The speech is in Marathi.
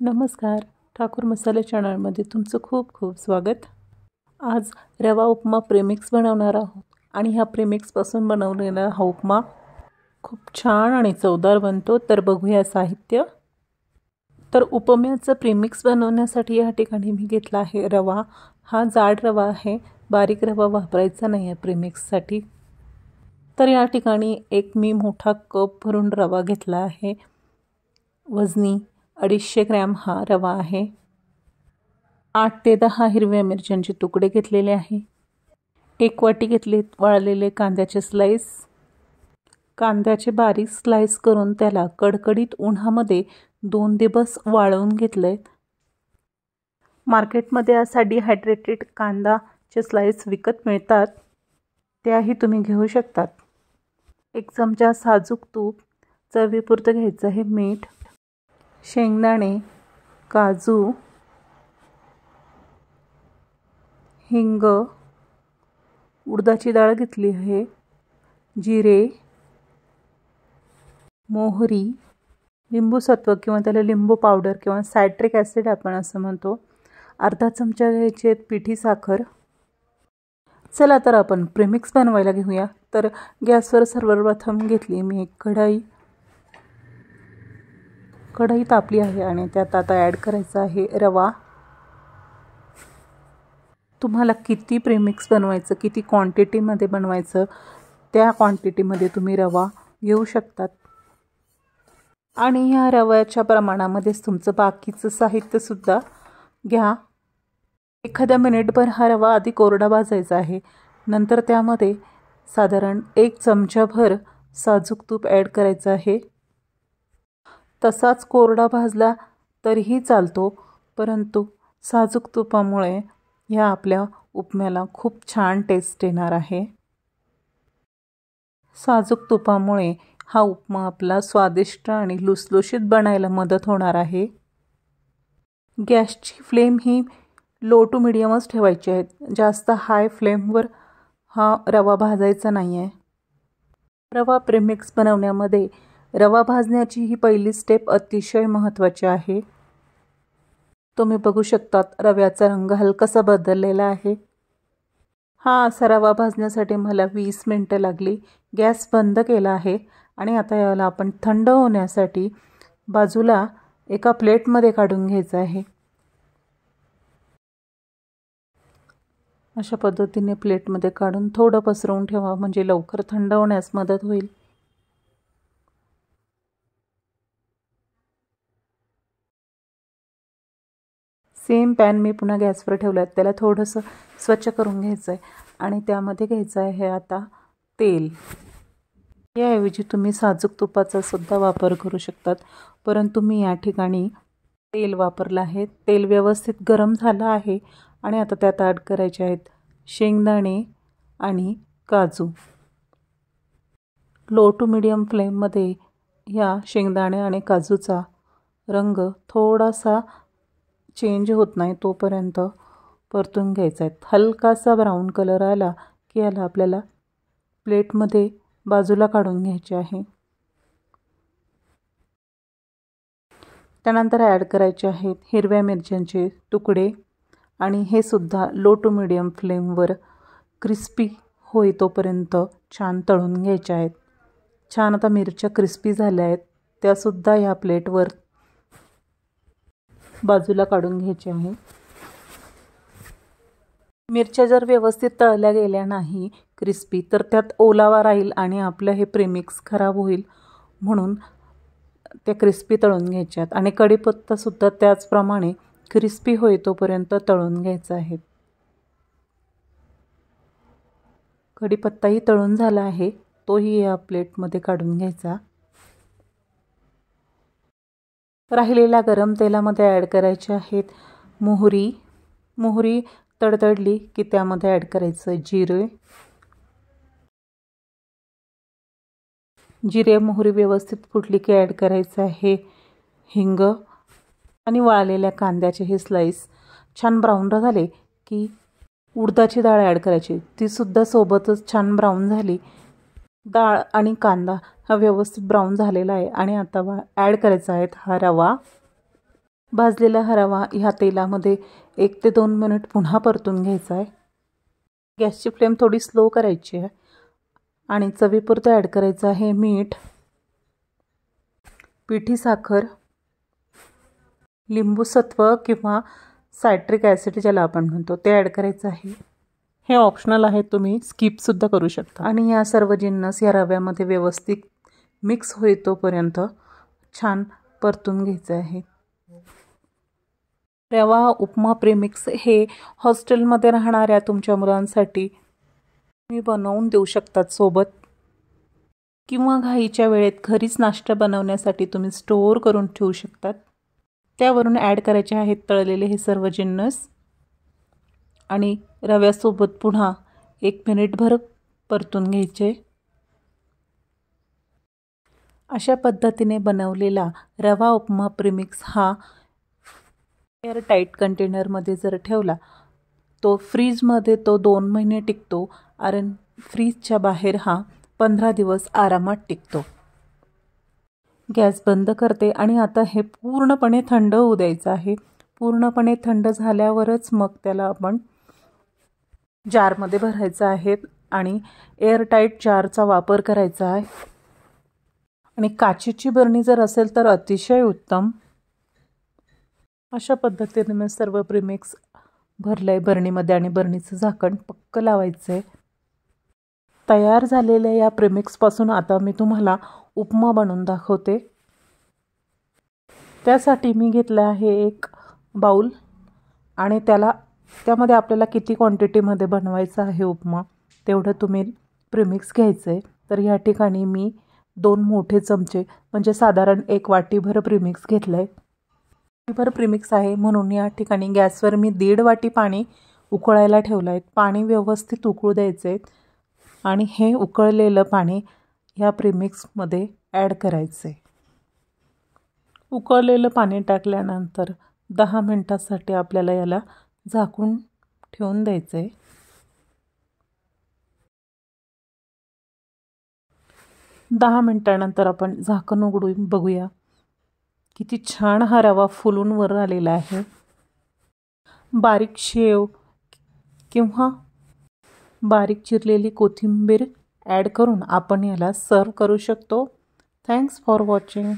नमस्कार. ठाकूर मसाले चॅनलमध्ये तुमचं खूप खूप स्वागत. आज रवा उपमा प्रेमिक्स बनवणार आहोत आणि ह्या प्रेमिक्सपासून बनवलेला हा उपमा खूप छान आणि चवदार बनतो. तर बघूया साहित्य. तर उपम्याचं प्रेमिक्स बनवण्यासाठी या ठिकाणी मी घेतला आहे रवा. हा जाड रवा आहे, बारीक रवा वापरायचा नाही आहे प्रेमिक्ससाठी. तर या ठिकाणी मी मोठा कप भरून रवा घेतला आहे. वजनी 250 ग्रॅम हा रवा आहे. 8 ते 10 हिरव्या मिरच्यांचे तुकडे घेतलेले आहे. 1 वाटी घेतले वाळलेले कांद्याचे स्लाइस. कांद्याचे बारीक स्लाइस करून त्याला कडकडीत उन्हामध्ये 2 दिवस वाळवून घेतले. मार्केटमध्ये असा डिहायड्रेटेड कांदाचे स्लाइस विकत मिळतात, त्याही तुम्ही घेऊ शकतात. 1 चमचा साजूक तूप, चवीपुरतं घ्यायचं आहे मीठ, शेंगदाणे, काजू, हिंग, उडदाची डाळ घेतली आहे, जिरे, मोहरी, लिंबूसत्व किंवा त्याला लिंबू पावडर किंवा सायट्रिक ॲसिड आपण असं म्हणतो, अर्धा चमचा घ्यायचे पिठी साखर. चला तर आपण प्रेमिक्स बनवायला घेऊया. तर गॅसवर सर्वप्रथम घेतली मी एक कढई तापली आहे आणि त्यात आता ॲड करायचा आहे रवा. तुम्हाला किती प्रेमिक्स बनवायचं, किती क्वांटिटीमध्ये बनवायचं, त्या क्वांटिटीमध्ये तुम्ही रवा घेऊ शकतात. आणि ह्या रव्याच्या प्रमाणामध्येच तुमचं बाकीचं साहित्यसुद्धा घ्या. एखाद्या मिनिटभर हा रवा आधी कोरडा भाजायचा आहे. नंतर त्यामध्ये साधारण 1 चमचाभर साजूक तूप ॲड करायचं आहे. तसाच कोरडा भाजला तरीही चालतो, परंतु साजूक तुपामुळे ह्या आपल्या उपम्याला खूप छान टेस्ट येणार आहे. साजूक तुपामुळे हा उपमा आपला स्वादिष्ट आणि लुसलुशीत बनायला मदत होणार आहे. गॅसची फ्लेम ही लो टू मिडियमच ठेवायची आहे. जास्त हाय फ्लेमवर हा रवा भाजायचा नाही आहे. रवा प्रेमिक्स बनवण्यामध्ये रवा भाजण्याची ही पहिली स्टेप अतिशय महत्त्वाची आहे. तुम्ही बघू शकतात रव्याचा रंग हलकासा बदललेला आहे. हा असा रवा भाजण्यासाठी मला 20 मिनिटं लागली. गॅस बंद केला आहे आणि आता याला आपण थंड होण्यासाठी बाजूला एका प्लेटमध्ये काढून घ्यायचं आहे. अशा पद्धतीने प्लेटमध्ये काढून थोडं पसरवून ठेवा, म्हणजे लवकर थंड होण्यास मदत होईल. सेम पॅन मी पुन्हा गॅसवर ठेवलं आहे. त्याला थोडंसं स्वच्छ करून घ्यायचं आहे आणि त्यामध्ये घ्यायचं आहे आता तेल. याऐवजी तुम्ही साजूक तुपाचा सुद्धा वापर करू शकतात, परंतु मी या ठिकाणी तेल वापरलं आहे. तेल व्यवस्थित गरम झालं आहे आणि आता त्यात ॲड करायचे आहेत शेंगदाणे आणि काजू. लो टू मिडियम फ्लेममध्ये ह्या शेंगदाणे आणि काजूचा रंग थोडासा चेंज होत नाही तोपर्यंत परतून घ्यायचा आहे. हलकासा ब्राऊन कलर आला की याला आपल्याला प्लेटमध्ये बाजूला काढून घ्यायचे आहे. त्यानंतर ॲड करायचे आहेत हिरव्या मिरच्यांचे तुकडे आणि हे सुद्धा लो टू मिडियम फ्लेमवर क्रिस्पी होई तोपर्यंत छान तळून घ्यायचे आहेत. छान आता मिरच्या क्रिस्पी झाल्या आहेत, त्यासुद्धा ह्या प्लेटवर बाजूला काढून घ्यायचे आहे. मिरच्या जर व्यवस्थित तळल्या गेल्या नाही क्रिस्पी तर त्यात ओलावा राहील आणि आपलं हे प्रेमिक्स खराब होईल, म्हणून त्या क्रिस्पी तळून घ्यायच्यात. आणि कढीपत्तासुद्धा त्याचप्रमाणे क्रिस्पी होई तोपर्यंत तळून घ्यायचा आहे. कढीपत्ताही तळून झाला आहे, तोही या प्लेटमध्ये काढून घ्यायचा. राहिलेल्या गरम तेलामध्ये ॲड करायचे आहेत मोहरी तडतडली की त्यामध्ये ॲड करायचं जिरे मोहरी व्यवस्थित फुटली की ॲड करायचं आहे हिंग आणि वाळलेल्या कांद्याचे हे स्लाइस. छान ब्राऊन झाले की उडदाची डाळ ॲड करायची, तीसुद्धा सोबतच छान ब्राऊन झाली. डाळ आणि कांदा हा व्यवस्थित ब्राऊन झालेला आहे आणि आता ॲड करायचा आहे हा रवा. भाजलेला हा रवा ह्या तेलामध्ये 1 ते 2 मिनिट पुन्हा परतून घ्यायचा आहे. गॅसची फ्लेम थोडी स्लो करायची आहे आणि चवीपुरतं ॲड करायचं आहे मीठ, पिठी साखर, लिंबूसत्व किंवा सायट्रिक ॲसिड ज्याला आपण म्हणतो ते ॲड करायचं आहे. हे ऑप्शनल आहे, तुम्ही स्किपसुद्धा करू शकता. आणि या सर्व जिन्नस या रव्यामध्ये व्यवस्थित मिक्स होईल तोपर्यंत छान परतून घ्यायचं आहे. रवा उपमा प्रेमिक्स हे हॉस्टेलमध्ये राहणाऱ्या तुमच्या मुलांसाठी तुम्ही बनवून देऊ शकतात सोबत, किंवा घाईच्या वेळेत घरीच नाश्ता बनवण्यासाठी तुम्ही स्टोअर करून ठेवू शकतात. त्यावरून ॲड करायचे आहेत तळलेले हे सर्व जिन्नस आणि रव्यासोबत पुन्हा 1 मिनिटभर परतून घ्यायचे. अशा पद्धतीने बनवलेला रवा उपमा प्रीमिक्स हा एअर टाईट कंटेनरमध्ये जर ठेवला तो फ्रीजमध्ये तो 2 महिने टिकतो आणि फ्रीजच्या बाहेर हा 15 दिवस आरामात टिकतो. गॅस बंद करते आणि आता हे पूर्णपणे थंड होऊ द्यायचं आहे. पूर्णपणे थंड झाल्यावरच मग त्याला आपण जारमध्ये भरायचं आहे आणि एअरटाईट जारचा वापर करायचा आहे. आणि काचेची बरणी जर असेल तर अतिशय उत्तम. अशा पद्धतीने मी सर्व प्रीमिक्स भरलंय बरणीमध्ये आणि बरणीचं झाकण पक्क लावायचं आहे. तयार झालेल्या या प्रीमिक्सपासून आता मी तुम्हाला उपमा बनवून दाखवते. त्यासाठी मी घेतलं आहे एक बाउल आणि त्यामध्ये आपल्याला किती क्वांटिटीमध्ये बनवायचं आहे उपमा तेवढं तुम्ही प्रीमिक्स घ्यायचं आहे. तर या ठिकाणी मी 2 मोठे चमचे म्हणजे साधारण 1 वाटीभर प्रीमिक्स घेतलं आहे. वाटीभर प्रीमिक्स आहे म्हणून या ठिकाणी गॅसवर मी 1.5 वाटी पाणी उकळायला ठेवलं आहे. पाणी व्यवस्थित उकळू द्यायचं आहे आणि हे उकळलेलं पाणी ह्या प्रीमिक्समध्ये ॲड करायचं आहे. उकळलेलं पाणी टाकल्यानंतर 10 मिनिटांसाठी आपल्याला याला झाकून ठेवून द्यायचं आहे. 10 मिनिटांनंतर आपण झाकण उघडून बघूया किती छान हा रवा फुलून वर आलेला आहे. बारीक शेव किंवा बारीक चिरलेली कोथिंबीर ॲड करून आपण याला सर्व करू शकतो. Thanks for watching.